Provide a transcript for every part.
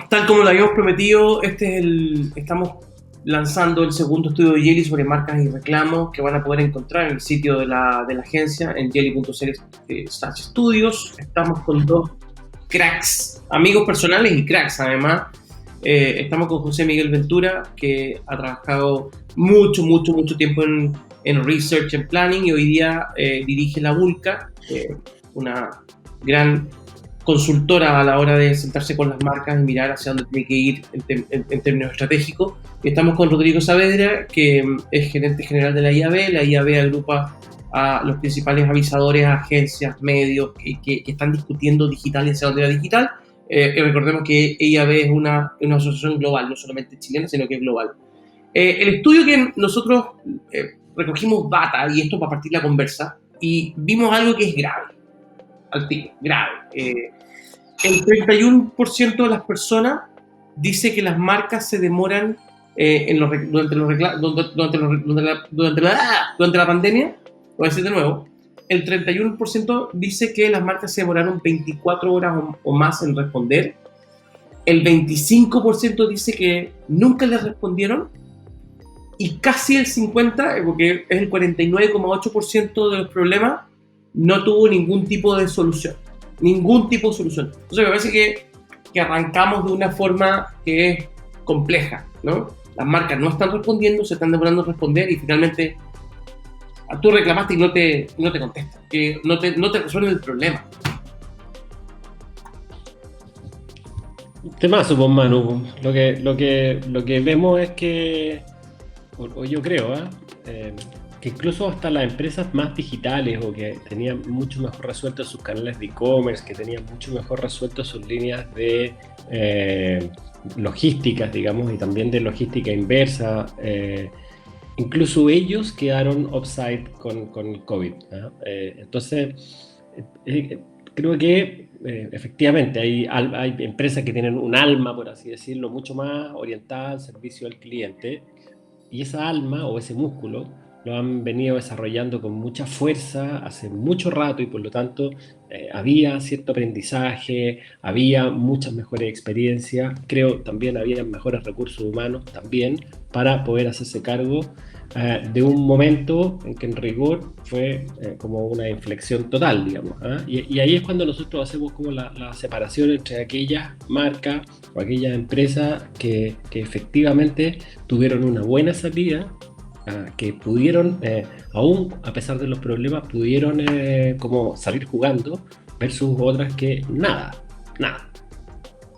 Tal como lo habíamos prometido, estamos lanzando el segundo estudio de Jelly sobre marcas y reclamos que van a poder encontrar en el sitio de la agencia en jelly.cl/estudios. Estamos con dos cracks, amigos personales y cracks además. Estamos con José Miguel Ventura, que ha trabajado mucho tiempo en research, en planning, y hoy día dirige La Vulca, una gran consultora a la hora de sentarse con las marcas y mirar hacia dónde tiene que ir en términos estratégicos. Y estamos con Rodrigo Saavedra, que es gerente general de la IAB. La IAB agrupa a los principales avisadores, agencias, medios que están discutiendo digital y hacia dónde va digital. Recordemos que IAB es una asociación global, no solamente chilena, sino que es global. El estudio que nosotros recogimos data, y esto para partir la conversa, y vimos algo que es grave, al tiro, grave. El 31% de las personas dice que las marcas se demoran durante la pandemia. Voy a decir de nuevo, el 31% dice que las marcas se demoraron 24 horas o más en responder. El 25% dice que nunca les respondieron, y casi el 50%, porque es el 49,8% de los problemas, no tuvo ningún tipo de solución. Ningún tipo de solución. Entonces me parece que arrancamos de una forma que es compleja, ¿no? Las marcas no están respondiendo, se están demorando en responder, y finalmente tú reclamaste y no te contestan, que no te resuelven el problema. Temazo, pues, Manu. Lo que vemos es que, o yo creo, que incluso hasta las empresas más digitales, o que tenían mucho mejor resueltos sus canales de e-commerce, que tenían mucho mejor resueltos sus líneas de logísticas, digamos, y también de logística inversa, incluso ellos quedaron offside con el COVID, ¿no? Entonces, creo que efectivamente hay empresas que tienen un alma, por así decirlo, mucho más orientada al servicio al cliente, y esa alma o ese músculo lo han venido desarrollando con mucha fuerza hace mucho rato, y por lo tanto había cierto aprendizaje, había muchas mejores experiencias, creo también había mejores recursos humanos también para poder hacerse cargo de un momento en que en rigor fue como una inflexión total, digamos, ¿eh? Y ahí es cuando nosotros hacemos como la separación entre aquellas marcas o aquellas empresas que efectivamente tuvieron una buena salida, que pudieron, aún a pesar de los problemas, pudieron como salir jugando, versus otras que nada.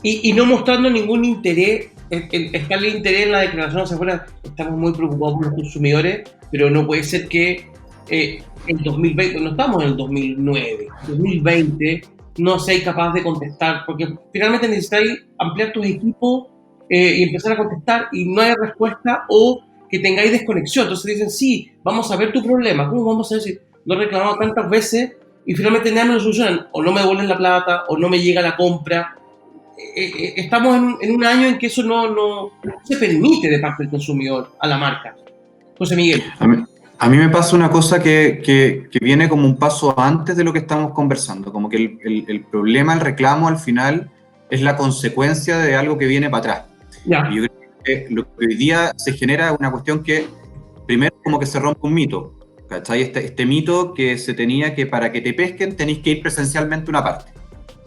Y no mostrando ningún interés. Está el interés en la declaración hacia afuera. Estamos muy preocupados por los consumidores, pero no puede ser que en 2020, no estamos en el 2009, 2020, no seáis capaz de contestar, porque finalmente necesitáis ampliar tus equipos y empezar a contestar, y no hay respuesta, o que tengáis desconexión. Entonces dicen, sí, vamos a ver tu problema. ¿Cómo vamos a ver si lo he reclamado tantas veces y finalmente nada me lo solucionan? O no me devuelven la plata, o no me llega la compra. Estamos en un año en que eso no se permite de parte del consumidor a la marca. José Miguel. A mí me pasa una cosa que viene como un paso antes de lo que estamos conversando, como que el problema, el reclamo al final es la consecuencia de algo que viene para atrás. Ya. Y yo creo que lo que hoy día se genera es una cuestión que primero como que se rompe un mito, ¿cachai? Este mito que se tenía, que para que te pesquen tenéis que ir presencialmente a una parte.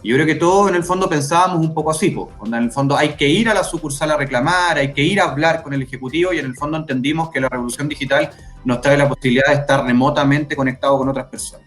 Y yo creo que todos en el fondo pensábamos un poco así, cuando en el fondo hay que ir a la sucursal a reclamar, hay que ir a hablar con el ejecutivo, y en el fondo entendimos que la revolución digital nos trae la posibilidad de estar remotamente conectado con otras personas.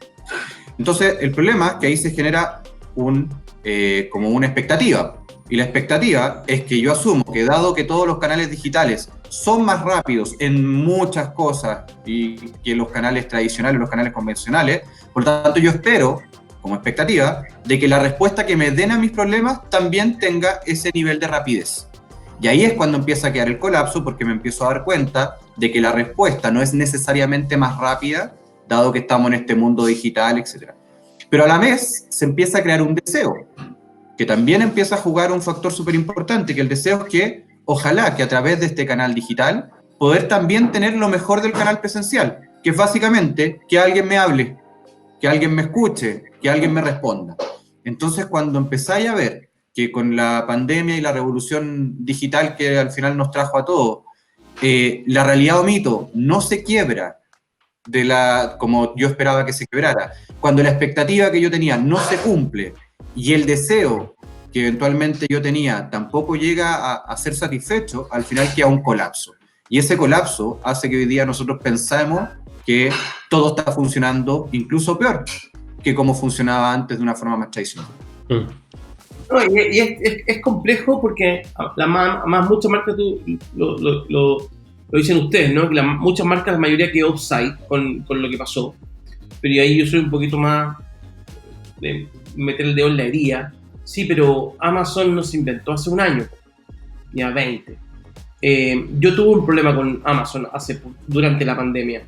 Entonces, el problema es que ahí se genera como una expectativa, y la expectativa es que yo asumo que, dado que todos los canales digitales son más rápidos en muchas cosas y que los canales tradicionales, los canales convencionales, por lo tanto yo espero, como expectativa, de que la respuesta que me den a mis problemas también tenga ese nivel de rapidez. Y ahí es cuando empieza a quedar el colapso, porque me empiezo a dar cuenta de que la respuesta no es necesariamente más rápida, dado que estamos en este mundo digital, etc. Pero a la vez se empieza a crear un deseo, que también empieza a jugar un factor súper importante, que el deseo es que, ojalá que a través de este canal digital, poder también tener lo mejor del canal presencial, que es básicamente que alguien me hable, que alguien me escuche, que alguien me responda. Entonces, cuando empezáis a ver que con la pandemia y la revolución digital que al final nos trajo a todos, la realidad o mito no se quiebra como yo esperaba que se quebrara. Cuando la expectativa que yo tenía no se cumple y el deseo que eventualmente yo tenía tampoco llega a ser satisfecho, al final queda un colapso. Y ese colapso hace que hoy día nosotros pensemos que todo está funcionando incluso peor que como funcionaba antes de una forma más tradicional. No, y es complejo porque muchas marcas, lo dicen ustedes, ¿no? Que muchas marcas, la mayoría quedó offside con lo que pasó. Pero ahí yo soy un poquito más de meter el dedo en la herida. Sí, pero Amazon no se inventó hace un año, ya 20. Yo tuve un problema con Amazon durante la pandemia.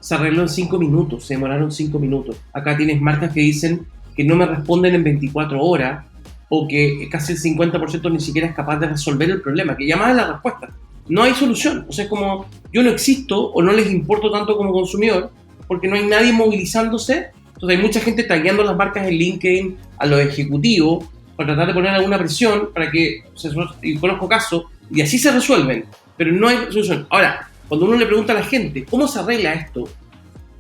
Se arregló en 5 minutos, se demoraron 5 minutos. Acá tienes marcas que dicen que no me responden en 24 horas o que casi el 50% ni siquiera es capaz de resolver el problema, que llama a la respuesta. No hay solución. O sea, es como yo no existo o no les importo tanto como consumidor porque no hay nadie movilizándose. Entonces hay mucha gente tagueando las marcas en LinkedIn a los ejecutivos para tratar de poner alguna presión para que, y conozco casos, y así se resuelven, pero no hay solución. Ahora, cuando uno le pregunta a la gente, ¿cómo se arregla esto?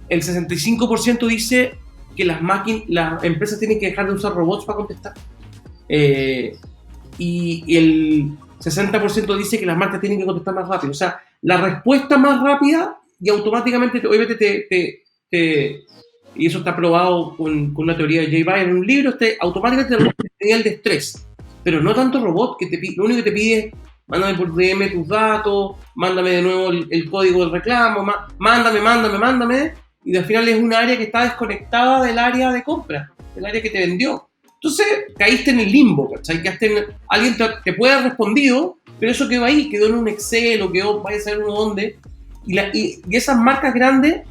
El 65% dice que las empresas tienen que dejar de usar robots para contestar. Y el 60% dice que las marcas tienen que contestar más rápido. O sea, la respuesta más rápida y automáticamente, obviamente, y eso está probado con una teoría de Jay Baer en un libro, automáticamente te reduce el nivel de estrés. Pero no tanto robot, lo único que te pide es mándame por DM tus datos, mándame de nuevo el código del reclamo, mándame, y al final es un área que está desconectada del área de compra, del área que te vendió. Entonces caíste en el limbo, ¿cachai? Alguien te puede haber respondido, pero eso quedó ahí, quedó en un Excel o quedó, vaya a saber uno dónde, y esas marcas grandes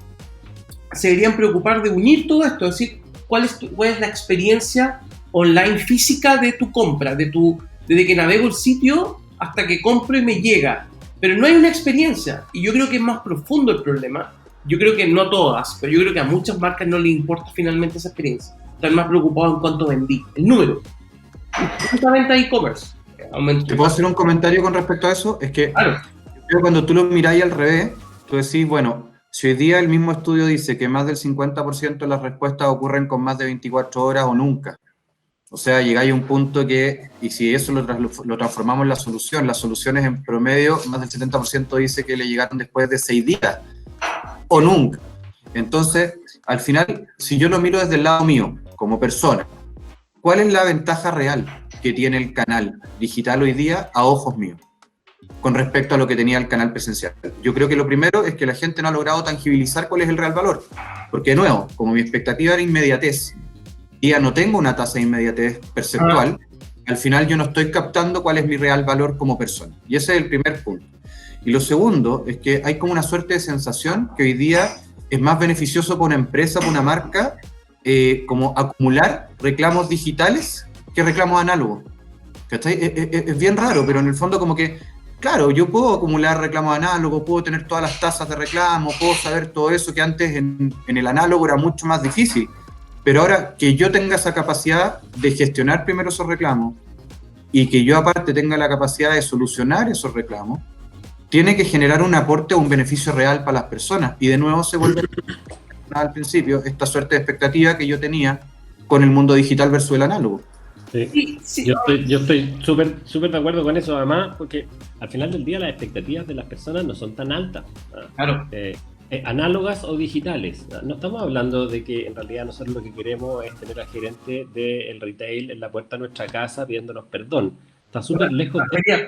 se deberían preocupar de unir todo esto, es decir, cuál es la experiencia online física de tu compra, desde que navego el sitio hasta que compro y me llega. Pero no hay una experiencia, y yo creo que es más profundo el problema. Yo creo que no todas, pero yo creo que a muchas marcas no les importa finalmente esa experiencia. Están más preocupados en cuánto vendí, el número. La venta de e-commerce aumentó. ¿Te puedo hacer un comentario con respecto a eso? Es que claro, cuando tú lo miráis al revés, tú decís, bueno, si hoy día el mismo estudio dice que más del 50% de las respuestas ocurren con más de 24 horas o nunca, o sea, llegáis a un punto que, y si eso lo transformamos en las soluciones en promedio, más del 70% dice que le llegaron después de 6 días o nunca. Entonces, al final, si yo lo miro desde el lado mío, como persona, ¿cuál es la ventaja real que tiene el canal digital hoy día a ojos míos con respecto a lo que tenía el canal presencial? Yo creo que lo primero es que la gente no ha logrado tangibilizar cuál es el real valor, porque de nuevo, como mi expectativa era inmediatez, y ya no tengo una tasa de inmediatez perceptual, al final yo no estoy captando cuál es mi real valor como persona, y ese es el primer punto. Y lo segundo es que hay como una suerte de sensación que hoy día es más beneficioso para una empresa, para una marca, como acumular reclamos digitales que reclamos análogos. ¿Cachai? Es bien raro, pero en el fondo como que claro, yo puedo acumular reclamos análogos, puedo tener todas las tasas de reclamo, puedo saber todo eso que antes en el análogo era mucho más difícil. Pero ahora que yo tenga esa capacidad de gestionar primero esos reclamos y que yo aparte tenga la capacidad de solucionar esos reclamos, tiene que generar un aporte o un beneficio real para las personas. Y de nuevo se vuelve al principio esta suerte de expectativa que yo tenía con el mundo digital versus el análogo. Sí. Yo estoy súper de acuerdo con eso, además, porque al final del día las expectativas de las personas no son tan altas. Claro. Análogas o digitales. No estamos hablando de que en realidad nosotros lo que queremos es tener al gerente del retail en la puerta de nuestra casa pidiéndonos perdón. Está súper lejos.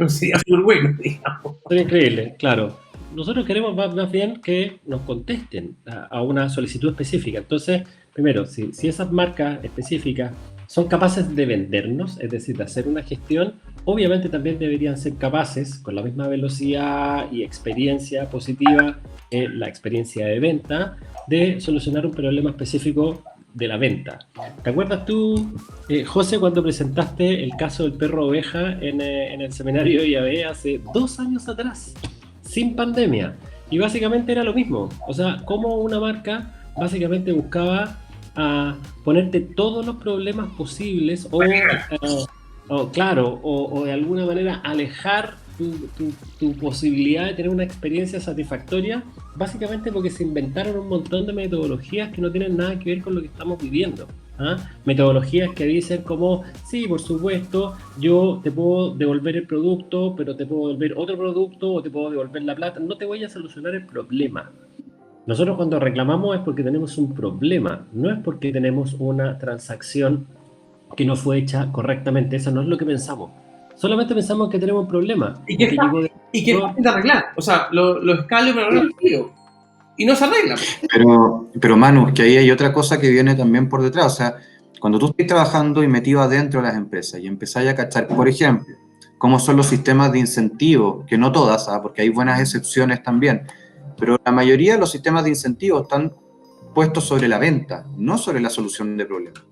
Sería súper bueno, digamos. Sería increíble, claro. Nosotros queremos más bien que nos contesten a una solicitud específica. Entonces, primero, si esas marcas específicas son capaces de vendernos, es decir, de hacer una gestión, obviamente también deberían ser capaces, con la misma velocidad y experiencia positiva, la experiencia de venta, de solucionar un problema específico de la venta. ¿Te acuerdas tú, José, cuando presentaste el caso del perro oveja en el seminario de IAB hace 2 años atrás, sin pandemia? Y básicamente era lo mismo. O sea, cómo una marca básicamente buscaba a ponerte todos los problemas posibles o claro, o de alguna manera alejar tu posibilidad de tener una experiencia satisfactoria, básicamente porque se inventaron un montón de metodologías que no tienen nada que ver con lo que estamos viviendo. ¿Ah? Metodologías que dicen como, sí, por supuesto, yo te puedo devolver el producto, pero te puedo devolver otro producto o te puedo devolver la plata. No te voy a solucionar el problema. Nosotros cuando reclamamos es porque tenemos un problema, no es porque tenemos una transacción que no fue hecha correctamente. Eso no es lo que pensamos. Solamente pensamos que tenemos un problema. Y que es fácil de arreglar. O sea, lo escalo y me lo arreglo. Y no se arregla. Pero Manu, que ahí hay otra cosa que viene también por detrás. O sea, cuando tú estás trabajando y metido adentro de las empresas y empezáis a cachar, por ejemplo, cómo son los sistemas de incentivo, que no todas, porque hay buenas excepciones también, pero la mayoría de los sistemas de incentivo están puestos sobre la venta, no sobre la solución de problemas.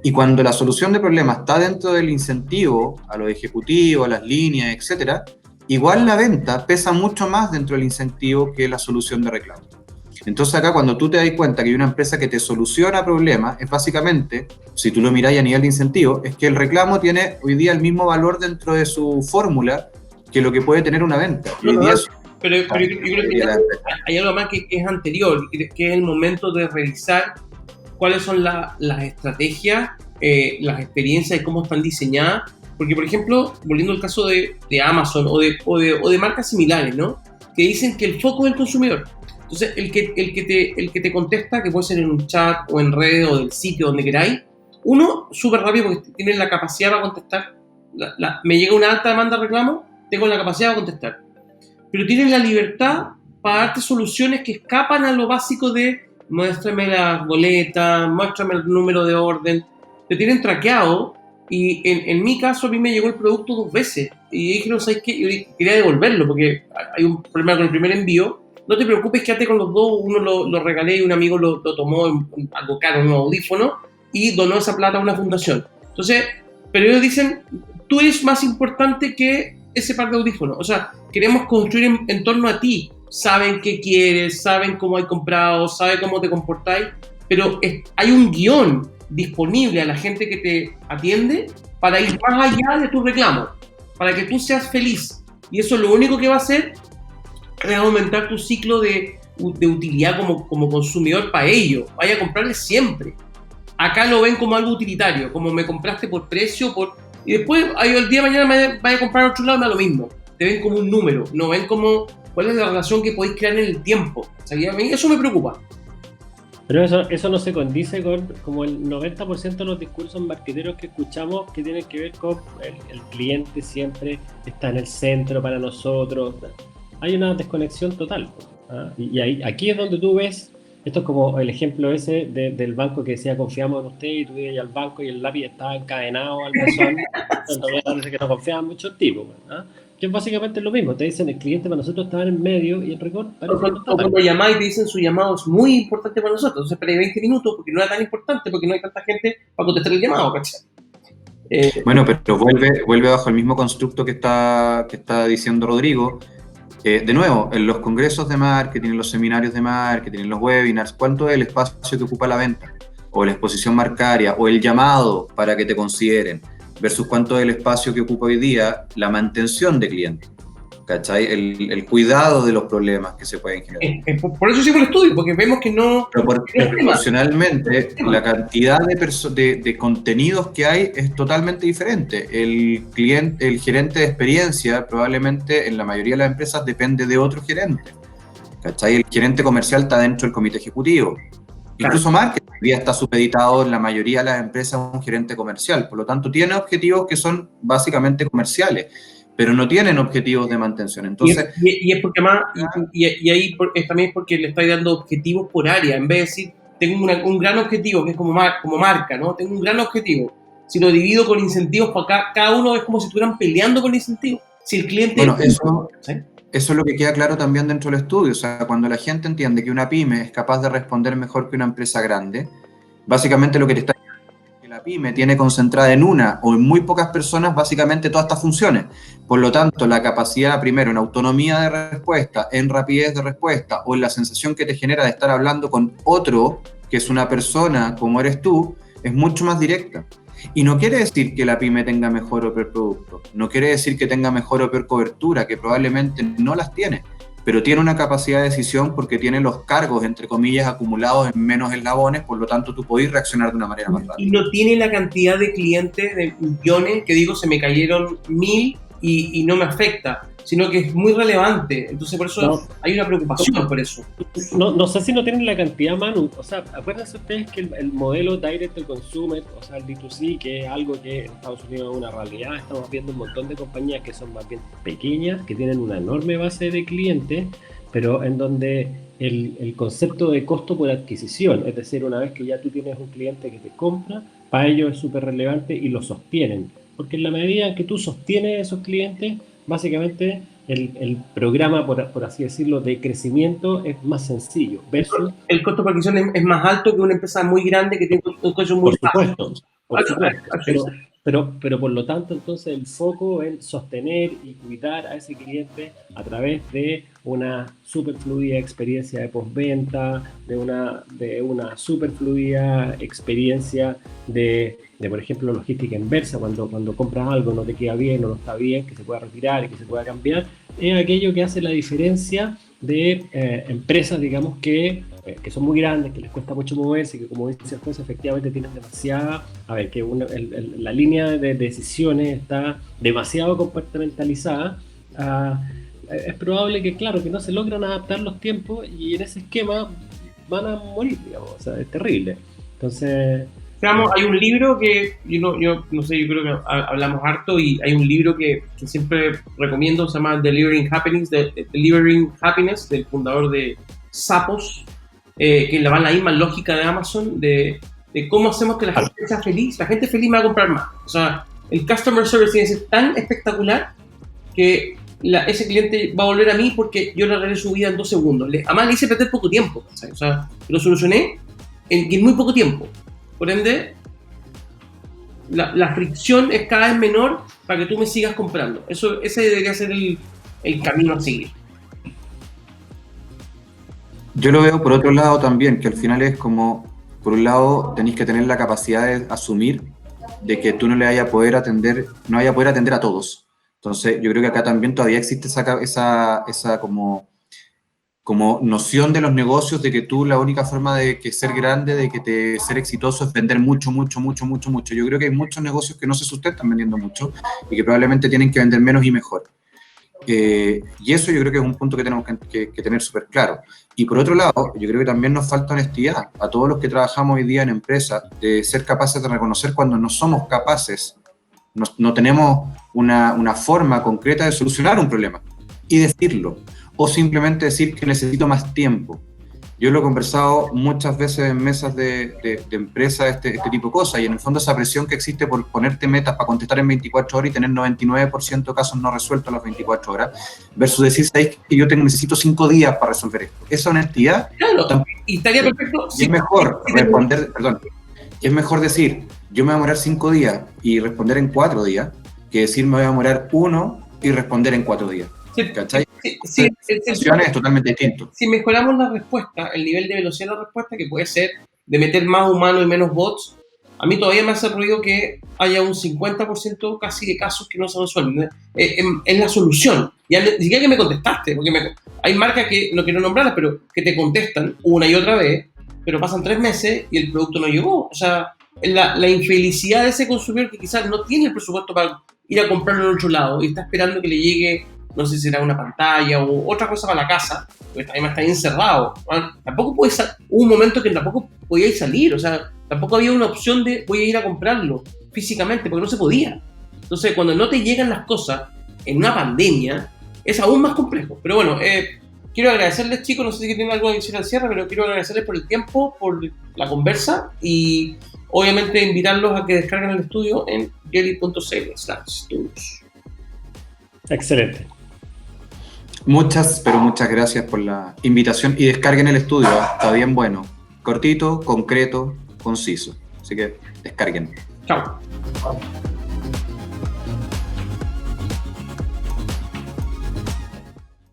Y cuando la solución de problemas está dentro del incentivo a los ejecutivos, a las líneas, etcétera, igual la venta pesa mucho más dentro del incentivo que la solución de reclamo. Entonces acá cuando tú te das cuenta que hay una empresa que te soluciona problemas, es básicamente, si tú lo miráis a nivel de incentivo, es que el reclamo tiene hoy día el mismo valor dentro de su fórmula que lo que puede tener una venta. Y hoy día pero yo creo que hay algo más que es anterior, que es el momento de revisar cuáles son las estrategias, las experiencias y cómo están diseñadas. Porque, por ejemplo, volviendo al caso de Amazon o de marcas similares, ¿no? Que dicen que el foco es el consumidor. Entonces, el que te contesta, que puede ser en un chat o en redes o del sitio, donde queráis, uno, súper rápido porque tiene la capacidad para contestar. Me llega una alta demanda de reclamo, tengo la capacidad para contestar. Pero tienen la libertad para darte soluciones que escapan a lo básico de muéstrame la boleta, muéstrame el número de orden. Te tienen traqueado y en mi caso a mí me llegó el producto 2 veces y dije, no sabes qué, yo quería devolverlo porque hay un problema con el primer envío. No te preocupes, quédate con los dos. Uno lo regalé y un amigo lo tomó en algo caro, un audífono, y donó esa plata a una fundación. Entonces, pero ellos dicen, tú eres más importante que ese par de audífonos. O sea, queremos construir en torno a ti. Saben qué quieres, saben cómo hay comprado, saben cómo te comportáis, pero hay un guión disponible a la gente que te atiende para ir más allá de tu reclamo, para que tú seas feliz. Y eso lo único que va a hacer es aumentar tu ciclo de utilidad como consumidor para ellos. Vaya a comprarles siempre. Acá lo ven como algo utilitario, como me compraste por precio, y después el día de mañana me vaya a comprar a otro lado, me da lo mismo. Te ven como un número, no ven como cuál es la relación que podéis crear en el tiempo. O sea, a mí eso me preocupa. Pero eso no se condice con como el 90% de los discursos marketeros que escuchamos que tienen que ver con el cliente siempre está en el centro para nosotros. Hay una desconexión total. ¿Ah? Y aquí es donde tú ves, esto es como el ejemplo ese del banco que decía confiamos en usted y tú ibas al banco y el lápiz estaba encadenado al mesón, entonces parece que no confiaban mucho en ti. ¿Ah? Que es básicamente lo mismo, te dicen el cliente para nosotros estaba en medio y el récord parece que no está. Cuando llamáis y te dicen su llamado es muy importante para nosotros, entonces esperé 20 minutos porque no era tan importante, porque no hay tanta gente para contestar el llamado, ¿cachai? Bueno, pero vuelve bajo el mismo constructo que está diciendo Rodrigo. De nuevo, en los congresos de marketing, en los seminarios de marketing, en los webinars, ¿cuánto es el espacio que ocupa la venta? O la exposición marcaria, o el llamado para que te consideren, versus cuánto es el espacio que ocupa hoy día la mantención de clientes, ¿cachai? El cuidado de los problemas que se pueden generar. Por eso hicimos el estudio, porque vemos que no... Pero proporcionalmente, la cantidad de contenidos que hay es totalmente diferente. El gerente de experiencia, probablemente en la mayoría de las empresas, depende de otro gerente, ¿cachai? El gerente comercial está dentro del comité ejecutivo. Incluso marketing hoy día está supeditado en la mayoría de las empresas a un gerente comercial, por lo tanto tiene objetivos que son básicamente comerciales, pero no tienen objetivos de mantención. Entonces, y es porque más, y ahí también es porque le estáis dando objetivos por área, en vez de decir, tengo un gran objetivo, que es como marca, ¿no? Tengo un gran objetivo. Si lo divido con incentivos para cada uno, es como si estuvieran peleando con incentivos. Si el cliente... Bueno, eso es lo que queda claro también dentro del estudio. O sea, cuando la gente entiende que una pyme es capaz de responder mejor que una empresa grande, básicamente lo que te está diciendo es que la pyme tiene concentrada en una o en muy pocas personas básicamente todas estas funciones. Por lo tanto, la capacidad, primero, en autonomía de respuesta, en rapidez de respuesta o en la sensación que te genera de estar hablando con otro, que es una persona como eres tú, es mucho más directa. Y no quiere decir que la pyme tenga mejor o peor producto, no quiere decir que tenga mejor o peor cobertura, que probablemente no las tiene, pero tiene una capacidad de decisión porque tiene los cargos, entre comillas, acumulados en menos eslabones, por lo tanto tú podés reaccionar de una manera más rápida. Y no tiene la cantidad de clientes, de millones, que digo, se me cayeron 1000 y no me afecta, sino que es muy relevante. Entonces, por eso hay una preocupación por eso. No sé si no tienen la cantidad, Manu. O sea, acuérdense ustedes que el modelo Direct to Consumer, o sea, el D2C, que es algo que en Estados Unidos es una realidad. Estamos viendo un montón de compañías que son más bien pequeñas, que tienen una enorme base de clientes, pero en donde el concepto de costo por adquisición, es decir, una vez que ya tú tienes un cliente que te compra, para ellos es súper relevante y lo sostienen. Porque en la medida en que tú sostienes esos clientes, básicamente el programa, por así decirlo, de crecimiento es más sencillo. Versus, el costo por adquisición es más alto que una empresa muy grande que tiene un costo muy bajo. Por supuesto. Pero por lo tanto, entonces el foco en sostener y cuidar a ese cliente a través de una super fluida experiencia de postventa, de una super fluida experiencia de, por ejemplo, logística inversa, cuando compras algo no te queda bien o no está bien, que se pueda retirar y que se pueda cambiar, es aquello que hace la diferencia de empresas, digamos, que son muy grandes, que les cuesta mucho moverse, que como dice el juez, efectivamente tienen demasiada, la línea de decisiones está demasiado compartimentalizada. Es probable que, claro, que no se logran adaptar los tiempos y en ese esquema van a morir, digamos, o sea, es terrible. Entonces... Hay un libro que, yo no sé, yo creo que hablamos harto, y hay un libro que siempre recomiendo, se llama Delivering Happiness, del fundador de Zappos, que va en la misma lógica de Amazon, de cómo hacemos que la gente sea feliz. La gente feliz me va a comprar más. O sea, el customer service tiene que ser tan espectacular que ese cliente va a volver a mí porque yo le arreglé su vida en 2 segundos. Además, le hice perder poco tiempo, ¿sabes? O sea, lo solucioné en muy poco tiempo. Por ende, la fricción es cada vez menor para que tú me sigas comprando. Ese debería ser el camino a seguir. Yo lo veo por otro lado también, que al final es como, por un lado, tenéis que tener la capacidad de asumir de que tú no le vayas a poder atender, no vayas a poder atender a todos. Entonces, yo creo que acá también todavía existe esa como noción de los negocios, de que tú la única forma de que ser grande, de que ser exitoso es vender mucho. Yo creo que hay muchos negocios que no se sustentan vendiendo mucho y que probablemente tienen que vender menos y mejor. Y eso yo creo que es un punto que tenemos que tener súper claro. Y por otro lado, yo creo que también nos falta honestidad a todos los que trabajamos hoy día en empresas, de ser capaces de reconocer cuando no somos capaces, no tenemos una forma concreta de solucionar un problema y decirlo, o simplemente decir que necesito más tiempo. Yo lo he conversado muchas veces en mesas de empresas, este tipo de cosas, y en el fondo esa presión que existe por ponerte metas para contestar en 24 horas y tener 99% de casos no resueltos a las 24 horas, versus decir, ¿sabes que yo necesito 5 días para resolver esto? Esa honestidad... Claro, y estaría perfecto... Y es mejor responder, es mejor decir, yo me voy a demorar 5 días y responder en 4 días, que decir me voy a demorar 1 y responder en 4 días. ¿Cachai? Sí, es totalmente distinto. Si mejoramos la respuesta, el nivel de velocidad de la respuesta, que puede ser de meter más humanos y menos bots, a mí todavía me hace ruido que haya un 50% casi de casos que no se resuelven. Es la solución. Ya ni siquiera que me contestaste, porque hay marcas que no quiero nombrarlas, pero que te contestan una y otra vez, pero pasan 3 meses y el producto no llegó. O sea, la infelicidad de ese consumidor que quizás no tiene el presupuesto para ir a comprarlo en otro lado y está esperando que le llegue, no sé si será una pantalla o otra cosa para la casa, porque además está encerrado. Tampoco hubo un momento que tampoco podíais salir, o sea, tampoco había una opción de voy a ir a comprarlo físicamente, porque no se podía. Entonces, cuando no te llegan las cosas en una pandemia, es aún más complejo. Pero bueno, quiero agradecerles, chicos, no sé si tienen algo que decir al cierre, pero quiero agradecerles por el tiempo, por la conversa y obviamente invitarlos a que descarguen el estudio en jelly.cl/studios. Excelente. Muchas gracias por la invitación y descarguen el estudio, está bien bueno, cortito, concreto, conciso, así que descarguen. Chao.